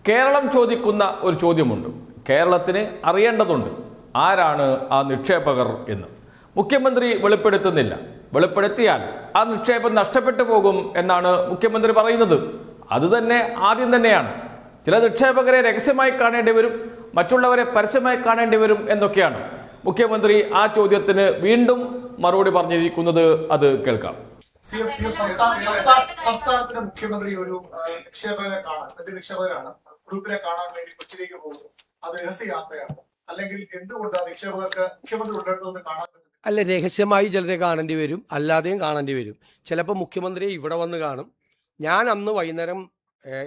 കേരളം ചോദിക്കുന്ന ഒരു ചോദ്യമുണ്ട്. കേരളത്തിന് അറിയേണ്ടതുണ്ട് ആരാണ് ആ നിക്ഷേപകർ എന്ന്. മുഖ്യമന്ത്രി വെളിപ്പെടുത്തുന്നില്ല. വെളിപ്പെടുത്തിയാൽ ആ നിക്ഷേപം നഷ്ടപ്പെട്ടു പോകും എന്നാണ് മുഖ്യമന്ത്രി പറയുന്നത്. അതുതന്നെ ആദ്യം തന്നെയാണ്. ചില നിക്ഷേപകരെ രഹസ്യമായി കാണേണ്ടി വരും, മറ്റുള്ളവരെ പരസ്യമായി കാണേണ്ടി വരും എന്നൊക്കെയാണ് മുഖ്യമന്ത്രി ആ ചോദ്യത്തിന് വീണ്ടും മറുപടി പറഞ്ഞിരിക്കുന്നത്. അത് കേൾക്കാം. സംസ്ഥാനത്തിന്റെ മുഖ്യമന്ത്രി ഒരു നിക്ഷേപകരാണ്, ഗ്രൂപ്പിനെ കാണാൻ വേണ്ടി കൊച്ചിയിലേക്ക് പോകുന്നു. അത് രഹസ്യയാത്രയാണ്. അല്ലെങ്കിൽ എന്തുകൊണ്ട് നിക്ഷേപകർക്ക് മുഖ്യമന്ത്രി ഉള്ളിടത്തുനിന്ന് കാണാൻ പറ്റും? അല്ല, രഹസ്യമായി ചിലരെ കാണേണ്ടി വരും, അല്ലാതെയും കാണേണ്ടി വരും. ചിലപ്പോൾ മുഖ്യമന്ത്രിയെ ഇവിടെ വന്ന് കാണും. ഞാൻ അന്ന് വൈകുന്നേരം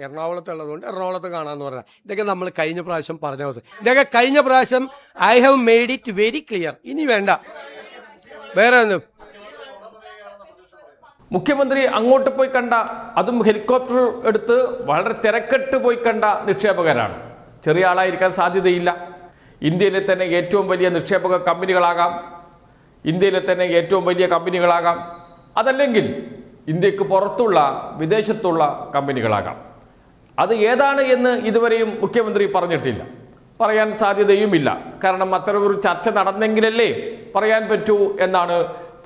എറണാകുളത്തുള്ളതുകൊണ്ട് എറണാകുളത്ത് കാണാമെന്ന് പറഞ്ഞാൽ ഇതൊക്കെ നമ്മൾ കഴിഞ്ഞ പ്രാവശ്യം പറഞ്ഞ അവസ്ഥ. ഇതൊക്കെ കഴിഞ്ഞ പ്രാവശ്യം I have made it very clear. ഇനി വേണ്ട വേറെ ഒന്നും. മുഖ്യമന്ത്രി അങ്ങോട്ട് പോയി കണ്ട, അതും ഹെലികോപ്റ്റർ എടുത്ത് വളരെ തിരക്കെട്ട് പോയി കണ്ട നിക്ഷേപകരാണ്. ചെറിയ ആളായിരിക്കാൻ സാധ്യതയില്ല. ഇന്ത്യയിലെ തന്നെ ഏറ്റവും വലിയ നിക്ഷേപക കമ്പനികളാകാം, ഇന്ത്യയിലെ തന്നെ ഏറ്റവും വലിയ കമ്പനികളാകാം, അതല്ലെങ്കിൽ ഇന്ത്യക്ക് പുറത്തുള്ള വിദേശത്തുള്ള കമ്പനികളാകാം. അത് ഏതാണ് എന്ന് ഇതുവരെയും മുഖ്യമന്ത്രി പറഞ്ഞിട്ടില്ല, പറയാൻ സാധ്യതയുമില്ല. കാരണം അത്തരമൊരു ചർച്ച നടന്നെങ്കിലല്ലേ പറയാൻ പറ്റൂ എന്നാണ്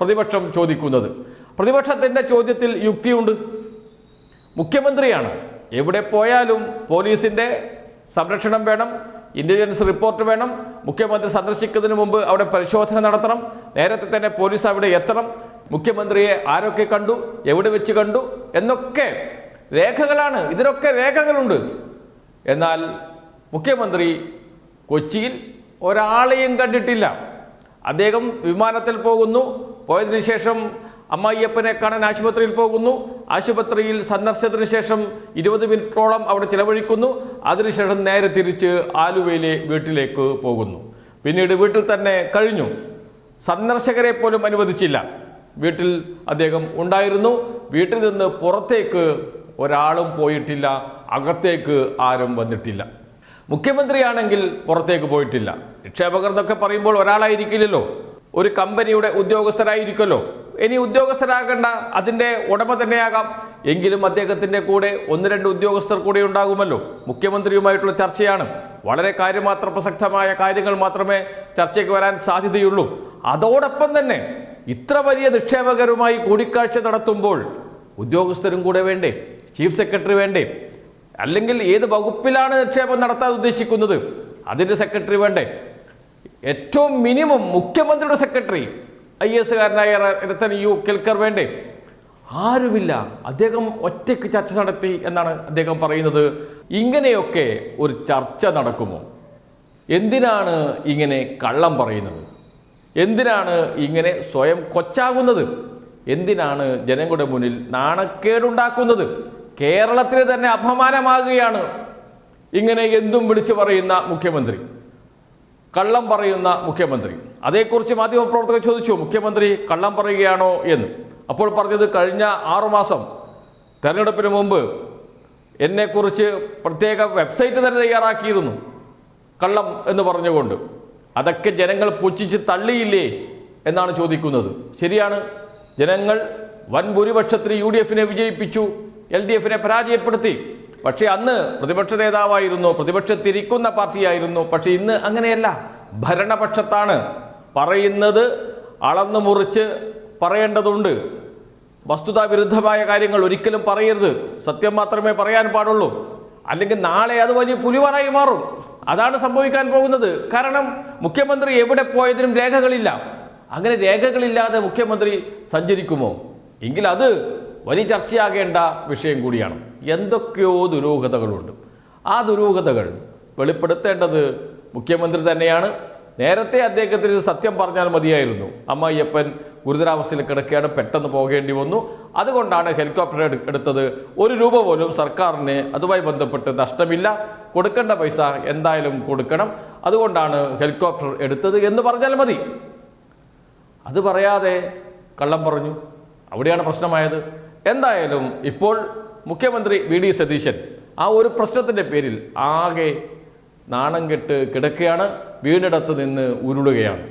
പ്രതിപക്ഷം ചോദിക്കുന്നത്. പ്രതിപക്ഷത്തിൻ്റെ ചോദ്യത്തിൽ യുക്തിയുണ്ട്. മുഖ്യമന്ത്രിയാണ്, എവിടെ പോയാലും പോലീസിൻ്റെ സംരക്ഷണം വേണം, ഇന്റലിജൻസ് റിപ്പോർട്ട് വേണം, മുഖ്യമന്ത്രി സന്ദർശിക്കുന്നതിന് മുമ്പ് അവിടെ പരിശോധന നടത്തണം, നേരത്തെ തന്നെ പോലീസ് അവിടെ എത്തണം, മുഖ്യമന്ത്രിയെ ആരൊക്കെ കണ്ടു, എവിടെ വെച്ച് കണ്ടു എന്നൊക്കെ രേഖകളാണ്. ഇതിനൊക്കെ രേഖകളുണ്ട്. എന്നാൽ മുഖ്യമന്ത്രി കൊച്ചിയിൽ ഒരാളെയും കണ്ടിട്ടില്ല. അദ്ദേഹം വിമാനത്തിൽ പോകുന്നു, പോയതിനു ശേഷം അമ്മായിയപ്പനെ കാണാൻ ആശുപത്രിയിൽ പോകുന്നു, ആശുപത്രിയിൽ സന്ദർശനത്തിന് ശേഷം 20 മിനിറ്റോളം അവിടെ ചിലവഴിക്കുന്നു, അതിനുശേഷം നേരെ തിരിച്ച് ആലുവയിലെ വീട്ടിലേക്ക് പോകുന്നു. പിന്നീട് വീട്ടിൽ തന്നെ കഴിഞ്ഞു. സന്ദർശകരെ പോലും അനുവദിച്ചില്ല. വീട്ടിൽ അദ്ദേഹം ഉണ്ടായിരുന്നു. വീട്ടിൽ നിന്ന് പുറത്തേക്ക് ഒരാളും പോയിട്ടില്ല, അകത്തേക്ക് ആരും വന്നിട്ടില്ല. മുഖ്യമന്ത്രിയാണെങ്കിൽ പുറത്തേക്ക് പോയിട്ടില്ല. നിക്ഷേപകർ എന്നൊക്കെ പറയുമ്പോൾ ഒരാളായിരിക്കില്ലല്ലോ, ഒരു കമ്പനിയുടെ ഉദ്യോഗസ്ഥരായിരിക്കുമല്ലോ. ഇനി ഉദ്യോഗസ്ഥരാകേണ്ട, അതിൻ്റെ ഉടമ തന്നെയാകാം. എങ്കിലും അദ്ദേഹത്തിൻ്റെ കൂടെ 1-2 ഉദ്യോഗസ്ഥർ കൂടെ ഉണ്ടാകുമല്ലോ. മുഖ്യമന്ത്രിയുമായിട്ടുള്ള ചർച്ചയാണ്. വളരെ കാര്യമാത്ര പ്രസക്തമായ കാര്യങ്ങൾ മാത്രമേ ചർച്ചയ്ക്ക് വരാൻ സാധ്യതയുള്ളൂ. അതോടൊപ്പം തന്നെ ഇത്ര വലിയ നിക്ഷേപകരുമായി കൂടിക്കാഴ്ച നടത്തുമ്പോൾ ഉദ്യോഗസ്ഥരും കൂടെ വേണ്ടേ? ചീഫ് സെക്രട്ടറി വേണ്ടേ? അല്ലെങ്കിൽ ഏത് വകുപ്പിലാണ് നിക്ഷേപം നടത്താൻ ഉദ്ദേശിക്കുന്നത് അതിൻ്റെ സെക്രട്ടറി വേണ്ടേ? ഏറ്റവും മിനിമം മുഖ്യമന്ത്രിയുടെ സെക്രട്ടറി IAS കാരനായ രത്തൻ യു കേൽക്കർ വേണ്ടേ? ആരുമില്ല. അദ്ദേഹം ഒറ്റയ്ക്ക് ചർച്ച നടത്തി എന്നാണ് അദ്ദേഹം പറയുന്നത്. ഇങ്ങനെയൊക്കെ ഒരു ചർച്ച നടക്കുമോ? എന്തിനാണ് ഇങ്ങനെ കള്ളം പറയുന്നത്? എന്തിനാണ് ഇങ്ങനെ സ്വയം കൊച്ചാകുന്നത്? എന്തിനാണ് ജനങ്ങളുടെ മുന്നിൽ നാണക്കേടുണ്ടാക്കുന്നത്? കേരളത്തിന് തന്നെ അപമാനമാകുകയാണ് ഇങ്ങനെ എന്തും വിളിച്ചു പറയുന്ന മുഖ്യമന്ത്രി, കള്ളം പറയുന്ന മുഖ്യമന്ത്രി. അതേക്കുറിച്ച് മാധ്യമപ്രവർത്തകർ ചോദിച്ചു, മുഖ്യമന്ത്രി കള്ളം പറയുകയാണോ എന്ന്. അപ്പോൾ പറഞ്ഞത്, കഴിഞ്ഞ 6 മാസം തെരഞ്ഞെടുപ്പിന് മുമ്പ് എന്നെക്കുറിച്ച് പ്രത്യേക വെബ്സൈറ്റ് തന്നെ തയ്യാറാക്കിയിരുന്നു കള്ളം എന്ന് പറഞ്ഞുകൊണ്ട്. അതൊക്കെ ജനങ്ങൾ പുച്ഛിച്ച് തള്ളിയില്ലേ എന്നാണ് ചോദിക്കുന്നത്. ശരിയാണ്, ജനങ്ങൾ വൻ ഭൂരിപക്ഷത്തിന് UDF-നെ വിജയിപ്പിച്ചു, LDF-നെ പരാജയപ്പെടുത്തി. പക്ഷേ അന്ന് പ്രതിപക്ഷ നേതാവായിരുന്നു, പ്രതിപക്ഷത്തിരിക്കുന്ന പാർട്ടിയായിരുന്നു. പക്ഷേ ഇന്ന് അങ്ങനെയല്ല, ഭരണപക്ഷത്താണ്. പറയുന്നത് അളന്നു മുറിച്ച് പറയേണ്ടതുണ്ട്. വസ്തുതാവിരുദ്ധമായ കാര്യങ്ങൾ ഒരിക്കലും പറയരുത്, സത്യം മാത്രമേ പറയാൻ പാടുള്ളൂ. അല്ലെങ്കിൽ നാളെ അത് വലിയ പുലിവാറായി മാറും. അതാണ് സംഭവിക്കാൻ പോകുന്നത്. കാരണം മുഖ്യമന്ത്രി എവിടെ പോയതിനും രേഖകളില്ല. അങ്ങനെ രേഖകളില്ലാതെ മുഖ്യമന്ത്രി സഞ്ചരിക്കുമോ? എങ്കിൽ അത് വലിയ ചർച്ചയാകേണ്ട വിഷയം കൂടിയാണ്. എന്തൊക്കെയോ ദുരൂഹതകളുണ്ട്. ആ ദുരൂഹതകൾ വെളിപ്പെടുത്തേണ്ടത് മുഖ്യമന്ത്രി തന്നെയാണ്. നേരത്തെ അദ്ദേഹത്തിന് സത്യം പറഞ്ഞാൽ മതിയായിരുന്നു. അമ്മായിയപ്പൻ ഗുരുതരാവസ്ഥയിൽ കിടക്കുകയാണ്, പെട്ടെന്ന് പോകേണ്ടി വന്നു, അതുകൊണ്ടാണ് ഹെലികോപ്റ്റർ എടുത്തത്. 1 രൂപ പോലും സർക്കാരിന് അതുമായി ബന്ധപ്പെട്ട് നഷ്ടമില്ല, കൊടുക്കേണ്ട പൈസ എന്തായാലും കൊടുക്കണം, അതുകൊണ്ടാണ് ഹെലികോപ്റ്റർ എടുത്തത് എന്ന് പറഞ്ഞാൽ മതി. അത് പറയാതെ കള്ളം പറഞ്ഞു, അവിടെയാണ് പ്രശ്നമായത്. എന്തായാലും ഇപ്പോൾ മുഖ്യമന്ത്രി VD സതീശൻ ആ ഒരു പ്രശ്നത്തിൻ്റെ പേരിൽ ആകെ നാണം കെട്ട് കിടക്കുകയാണ്, വീടിടത്ത് നിന്ന് ഉരുളുകയാണ്.